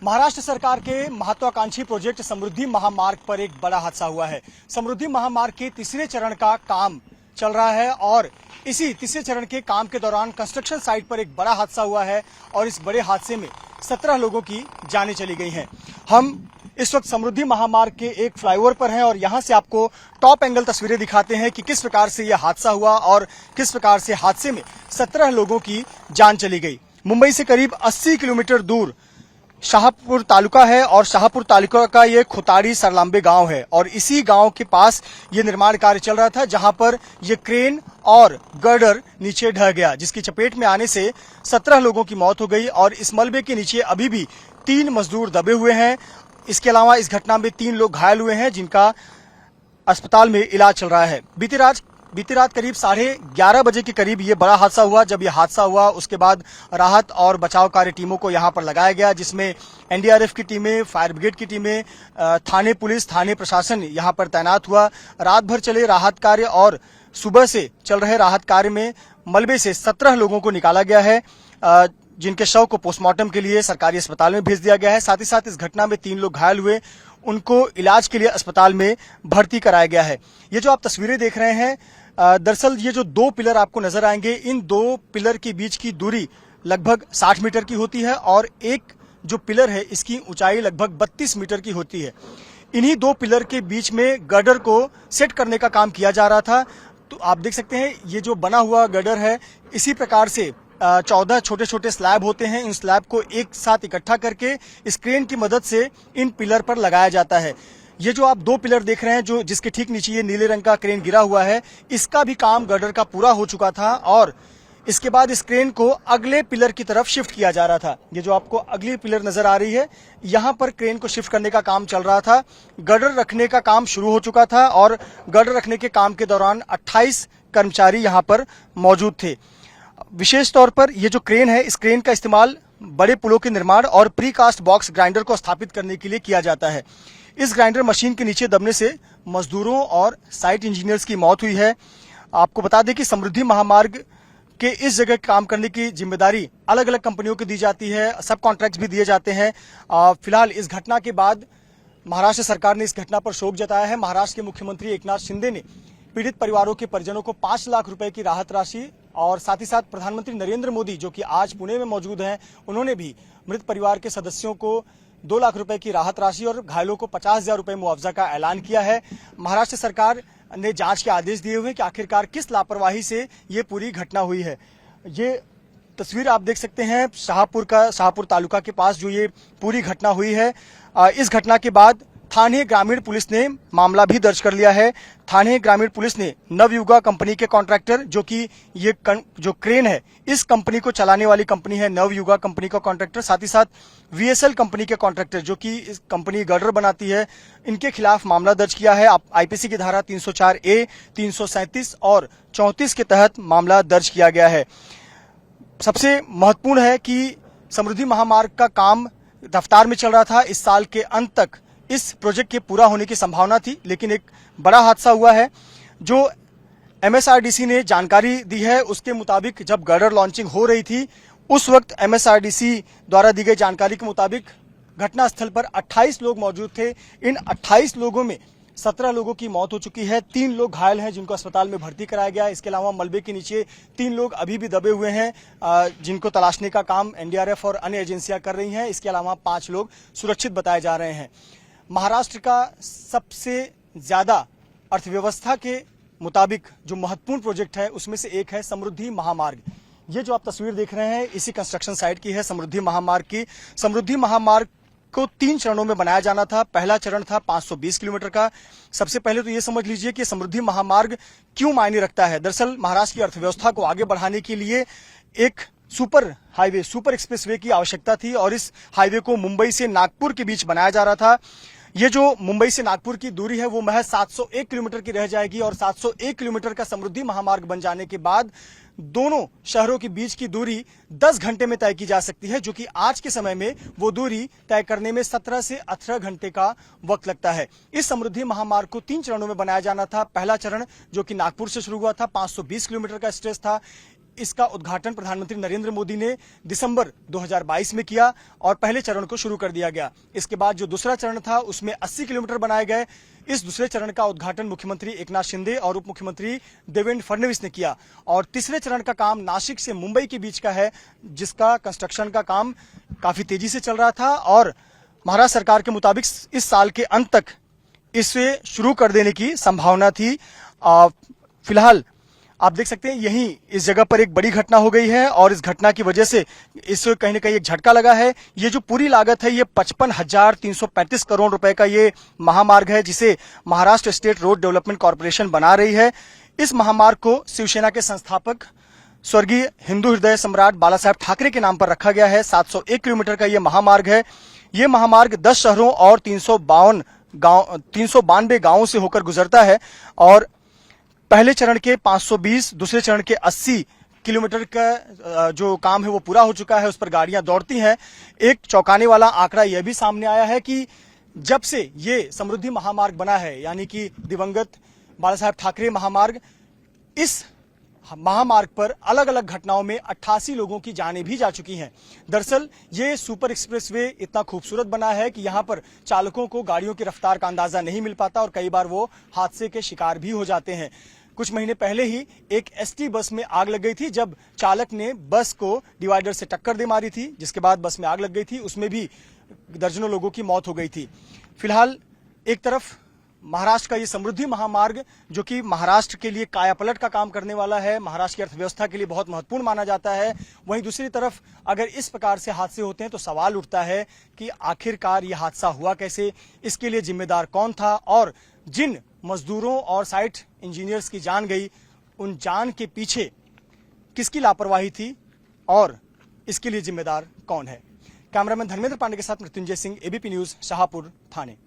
महाराष्ट्र सरकार के महत्वाकांक्षी प्रोजेक्ट समृद्धि महामार्ग पर एक बड़ा हादसा हुआ है। समृद्धि महामार्ग के तीसरे चरण का काम चल रहा है और इसी तीसरे चरण के काम के दौरान कंस्ट्रक्शन साइट पर एक बड़ा हादसा हुआ है और इस बड़े हादसे में 17 लोगों की जानें चली गई हैं। हम इस वक्त समृद्धि महामार्ग के एक फ्लाईओवर पर हैं और यहां से आपको टॉप एंगल तस्वीरें दिखाते हैं कि किस प्रकार से यह हादसा हुआ और किस प्रकार से हादसे में 17 लोगों की जान चली गई। मुंबई से करीब 80 किलोमीटर दूर शाहपुर तालुका है और शाहपुर तालुका का ये खुताड़ी सरलांबे गांव है और इसी गांव के पास ये निर्माण कार्य चल रहा था, जहां पर ये क्रेन और गर्डर नीचे ढह गया, जिसकी चपेट में आने से 17 लोगों की मौत हो गई और इस मलबे के नीचे अभी भी 3 मजदूर दबे हुए हैं। इसके अलावा इस घटना में 3 लोग घायल हुए हैं, जिनका अस्पताल में इलाज चल रहा है। बीती रात करीब 11:30 बजे के करीब ये बड़ा हादसा हुआ। जब यह हादसा हुआ उसके बाद राहत और बचाव कार्य टीमों को यहां पर लगाया गया, जिसमें एनडीआरएफ की टीमें, फायर ब्रिगेड की टीमें, थाने पुलिस, थाने प्रशासन यहां पर तैनात हुआ। रात भर चले राहत कार्य और सुबह से चल रहे राहत कार्य में मलबे से 17 लोगों को निकाला गया है, जिनके शव को पोस्टमार्टम के लिए सरकारी अस्पताल में भेज दिया गया है। साथ ही साथ इस घटना में 3 लोग घायल हुए, उनको इलाज के लिए अस्पताल में भर्ती कराया गया है। ये जो आप तस्वीरें देख रहे हैं, दरअसल ये जो 2 पिलर आपको नजर आएंगे, इन 2 पिलर के बीच की दूरी लगभग 60 मीटर की होती है और एक जो पिलर है इसकी ऊंचाई लगभग 32 मीटर की होती है। इन्हीं 2 पिलर के बीच में गर्डर को सेट करने का काम किया जा रहा था। तो आप देख सकते हैं ये जो बना हुआ गर्डर है, इसी प्रकार से 14 छोटे छोटे स्लैब होते हैं। इन स्लैब को एक साथ इकट्ठा करके इस क्रेन की मदद से इन पिलर पर लगाया जाता है। ये जो आप 2 पिलर देख रहे हैं, जो जिसके ठीक नीचे ये नीले रंग का क्रेन गिरा हुआ है, इसका भी काम गर्डर का पूरा हो चुका था और इसके बाद इस क्रेन को अगले पिलर की तरफ शिफ्ट किया जा रहा था। ये जो आपको अगली पिलर नजर आ रही है, यहाँ पर क्रेन को शिफ्ट करने का काम चल रहा था। गर्डर रखने का काम शुरू हो चुका था और गर्डर रखने के काम के दौरान 28 कर्मचारी यहाँ पर मौजूद थे। विशेष तौर पर ये जो क्रेन है, इस क्रेन का इस्तेमाल बड़े पुलों के निर्माण और प्रीकास्ट बॉक्स ग्राइंडर को स्थापित करने के लिए किया जाता है। इस ग्राइंडर मशीन के नीचे दबने से मजदूरों और साइट इंजीनियर्स की मौत हुई है। आपको बता दें कि समृद्धि महामार्ग के इस जगह काम करने की जिम्मेदारी अलग अलग कंपनियों को दी जाती है, सब कॉन्ट्रैक्ट्स भी दिए जाते हैं। फिलहाल इस घटना के बाद महाराष्ट्र सरकार ने इस घटना पर शोक जताया है। महाराष्ट्र के मुख्यमंत्री एकनाथ शिंदे ने पीड़ित परिवारों के परिजनों को 5 लाख रुपए की राहत राशि और साथ ही साथ प्रधानमंत्री नरेंद्र मोदी, जो कि आज पुणे में मौजूद हैं, उन्होंने भी मृत परिवार के सदस्यों को 2 लाख रुपए की राहत राशि और घायलों को 50,000 रुपए मुआवजा का ऐलान किया है। महाराष्ट्र सरकार ने जांच के आदेश दिए हुए कि आखिरकार किस लापरवाही से ये पूरी घटना हुई है। ये तस्वीर आप देख सकते हैं शाहपुर तालुका के पास जो ये पूरी घटना हुई है। इस घटना के बाद थाने ग्रामीण पुलिस ने मामला भी दर्ज कर लिया है। थाने ग्रामीण पुलिस ने नवयुगा कंपनी के कॉन्ट्रैक्टर, जो कि ये जो क्रेन है, इस कंपनी को चलाने वाली कंपनी है नवयुगा कंपनी का कॉन्ट्रैक्टर, साथ ही साथ वीएसएल कंपनी के कॉन्ट्रैक्टर, जो कि इस कंपनी गर्डर बनाती है, इनके खिलाफ मामला दर्ज किया है। आईपीसी की धारा 304A, 337 और 34 के तहत मामला दर्ज किया गया है। सबसे महत्वपूर्ण है कि समृद्धि महामार्ग का काम रफ्तार में चल रहा था। इस साल के अंत तक इस प्रोजेक्ट के पूरा होने की संभावना थी, लेकिन एक बड़ा हादसा हुआ है। जो एमएसआरडीसी ने जानकारी दी है उसके मुताबिक जब गर्डर लॉन्चिंग हो रही थी, उस वक्त एमएसआरडीसी द्वारा दी गई जानकारी के मुताबिक घटनास्थल पर 28 लोग मौजूद थे। इन 28 लोगों में 17 लोगों की मौत हो चुकी है, 3 लोग घायल हैं जिनको अस्पताल में भर्ती कराया गया है। इसके अलावा मलबे के नीचे 3 लोग अभी भी दबे हुए हैं, जिनको तलाशने का काम एनडीआरएफ और अन्य एजेंसियां कर रही हैं। इसके अलावा 5 लोग सुरक्षित बताए जा रहे हैं। महाराष्ट्र का सबसे ज्यादा अर्थव्यवस्था के मुताबिक जो महत्वपूर्ण प्रोजेक्ट है उसमें से एक है समृद्धि महामार्ग। ये जो आप तस्वीर देख रहे हैं इसी कंस्ट्रक्शन साइट की है, समृद्धि महामार्ग की। समृद्धि महामार्ग को 3 चरणों में बनाया जाना था। पहला चरण था 520 किलोमीटर का। सबसे पहले तो ये समझ लीजिए कि समृद्धि महामार्ग क्यों मायने रखता है। दरअसल महाराष्ट्र की अर्थव्यवस्था को आगे बढ़ाने के लिए एक सुपर एक्सप्रेसवे की आवश्यकता थी और इस हाईवे को मुंबई से नागपुर के बीच बनाया जा रहा था। ये जो मुंबई से नागपुर की दूरी है वो महज 701 किलोमीटर की रह जाएगी और 701 किलोमीटर का समृद्धि महामार्ग बन जाने के बाद दोनों शहरों के बीच की दूरी 10 घंटे में तय की जा सकती है, जो कि आज के समय में वो दूरी तय करने में 17 से 18 घंटे का वक्त लगता है। इस समृद्धि महामार्ग को 3 चरणों में बनाया जाना था। पहला चरण जो कि नागपुर से शुरू हुआ था, 520 किलोमीटर का स्ट्रेच था। इसका उद्घाटन प्रधानमंत्री नरेंद्र मोदी ने दिसंबर 2022 में किया और पहले चरण को शुरू कर दिया गया। इसके बाद जो दूसरा चरण था उसमें 80 किलोमीटर बनाए गए। इस दूसरे चरण का उद्घाटन मुख्यमंत्री एकनाथ शिंदे और उप मुख्यमंत्री देवेंद्र फडणवीस ने किया और तीसरे चरण का काम नासिक से मुंबई के बीच का है, जिसका कंस्ट्रक्शन का काम काफी तेजी से चल रहा था और महाराष्ट्र सरकार के मुताबिक इस साल के अंत तक इसे शुरू कर देने की संभावना थी। फिलहाल आप देख सकते हैं यहीं इस जगह पर एक बड़ी घटना हो गई है और इस घटना की वजह से इस कहीं ना कहीं एक झटका लगा है। ये जो पूरी लागत है ये 55,335 करोड़ रुपए का ये महामार्ग है, जिसे Maharashtra state road development corporation बना रही है। इस महामार्ग को शिवसेना के संस्थापक स्वर्गीय हिंदू हृदय सम्राट बाला साहेब ठाकरे के नाम पर रखा गया है। 701 किलोमीटर का ये महामार्ग है। ये महामार्ग 10 शहरों और 392 गांवों से होकर गुजरता है और पहले चरण के 520, दूसरे चरण के 80 किलोमीटर का जो काम है वो पूरा हो चुका है, उस पर गाड़ियां दौड़ती हैं। एक चौंकाने वाला आंकड़ा यह भी सामने आया है कि जब से ये समृद्धि महामार्ग बना है, यानी कि दिवंगत बाला साहेब ठाकरे महामार्ग, इस महामार्ग पर अलग अलग घटनाओं में 88 लोगों की जानें भी जा चुकी हैं। दरअसल ये सुपर एक्सप्रेसवे इतना खूबसूरत बना है कि यहाँ पर चालकों को गाड़ियों की रफ्तार का अंदाजा नहीं मिल पाता और कई बार वो हादसे के शिकार भी हो जाते हैं। कुछ महीने पहले ही एक एसटी बस में आग लग गई थी, जब चालक ने बस को डिवाइडर से टक्कर दे मारी थी, जिसके बाद बस में आग लग गई थी। उसमें भी दर्जनों लोगों की मौत हो गई थी। फिलहाल एक तरफ महाराष्ट्र का ये समृद्धि महामार्ग, जो कि महाराष्ट्र के लिए कायापलट का काम करने वाला है, महाराष्ट्र की अर्थव्यवस्था के लिए बहुत महत्वपूर्ण माना जाता है। वहीं दूसरी तरफ अगर इस प्रकार से हादसे होते हैं तो सवाल उठता है कि आखिरकार ये हादसा हुआ कैसे, इसके लिए जिम्मेदार कौन था और जिन मजदूरों और साइट इंजीनियर्स की जान गई, उन जान के पीछे किसकी लापरवाही थी और इसके लिए जिम्मेदार कौन है। कैमरामैन धर्मेंद्र पांडे के साथ मृत्युंजय सिंह, एबीपी न्यूज, शाहपुर, थाने।